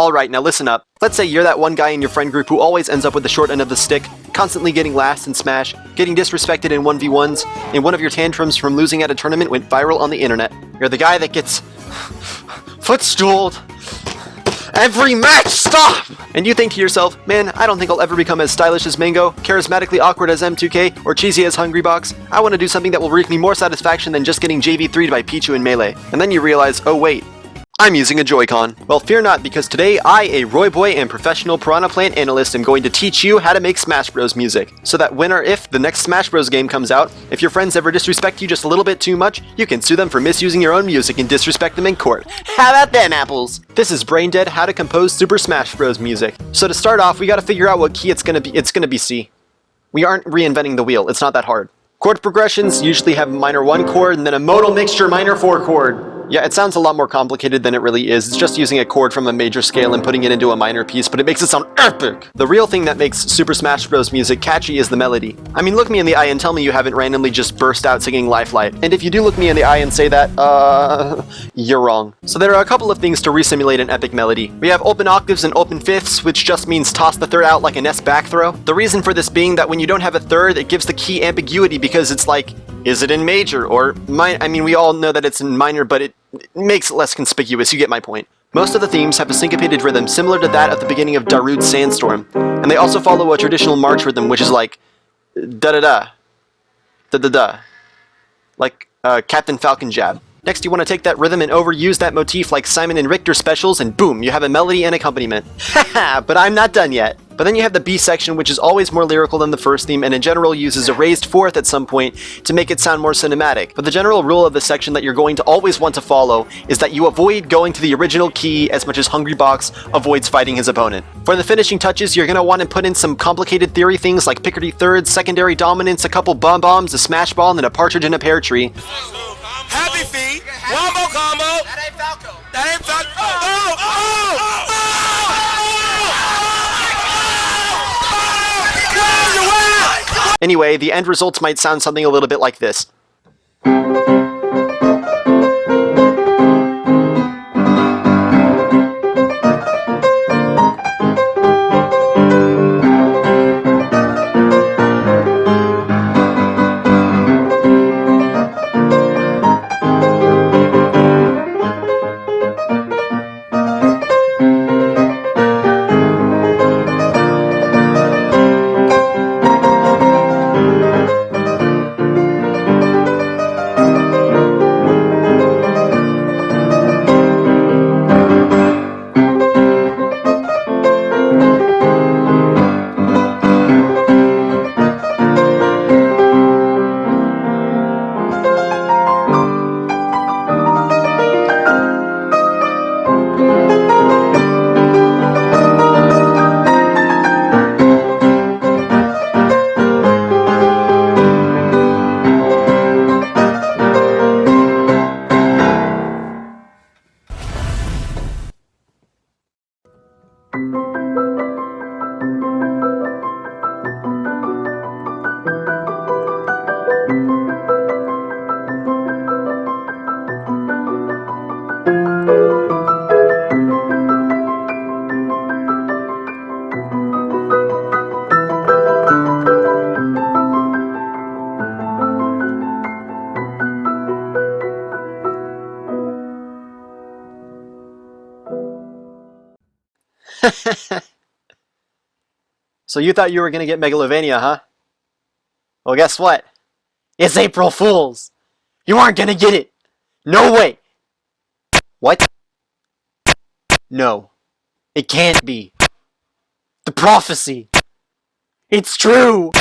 Alright, now listen up. Let's say you're that one guy in your friend group who always ends up with the short end of the stick, constantly getting last in Smash, getting disrespected in 1v1s, and one of your tantrums from losing at a tournament went viral on the internet. You're the guy that gets footstooled every match, stop! And you think to yourself, man, I don't think I'll ever become as stylish as Mango, charismatically awkward as M2K, or cheesy as Hungrybox. I want to do something that will reap me more satisfaction than just getting JV3'd by Pichu in Melee. And then you realize, oh wait, I'm using a Joy-Con. Well, fear not, because today I, a Roy Boy and professional Piranha Plant analyst, am going to teach you how to make Smash Bros music. So that when or if the next Smash Bros game comes out, if your friends ever disrespect you just a little bit too much, you can sue them for misusing your own music and disrespect them in court. How about them apples? This is Braindead, how to compose Super Smash Bros music. So to start off, we gotta figure out what key it's gonna be. It's gonna be C. We aren't reinventing the wheel, it's not that hard. Chord progressions usually have minor 1 chord and then a modal mixture minor 4 chord. Yeah, it sounds a lot more complicated than it really is. It's just using a chord from a major scale and putting it into a minor piece, but it makes it sound epic! The real thing that makes Super Smash Bros. Music catchy is the melody. I mean, look me in the eye and tell me you haven't randomly just burst out singing Lifelight. And if you do look me in the eye and say that, you're wrong. So there are a couple of things to resimulate an epic melody. We have open octaves and open fifths, which just means toss the third out like an S back throw. The reason for this being that when you don't have a third, it gives the key ambiguity because it's like, is it in major or minor? I mean, we all know that it's in minor, but it makes it less conspicuous, you get my point. Most of the themes have a syncopated rhythm similar to that at the beginning of Darude's Sandstorm, and they also follow a traditional march rhythm, which is like da-da-da, da-da-da, like Captain Falcon Jab. Next, you want to take that rhythm and overuse that motif like Simon and Richter specials, and boom, you have a melody and accompaniment. Haha, but I'm not done yet. But then you have the B section, which is always more lyrical than the first theme, and in general uses a raised fourth at some point to make it sound more cinematic. But the general rule of this section that you're going to always want to follow is that you avoid going to the original key as much as Hungrybox avoids fighting his opponent. For the finishing touches, you're going to want to put in some complicated theory things like Picardy thirds, secondary dominance, a couple bomb-bombs, a smash ball, and a partridge in a pear tree. Happy feet, wombo combo. That ain't Falco. That ain't Falco. Anyway, the end results might sound something a little bit like this. So you thought you were going to get Megalovania, huh? Well, guess what? It's April Fool's! You aren't going to get it! No way! What? No. It can't be. The prophecy! It's true!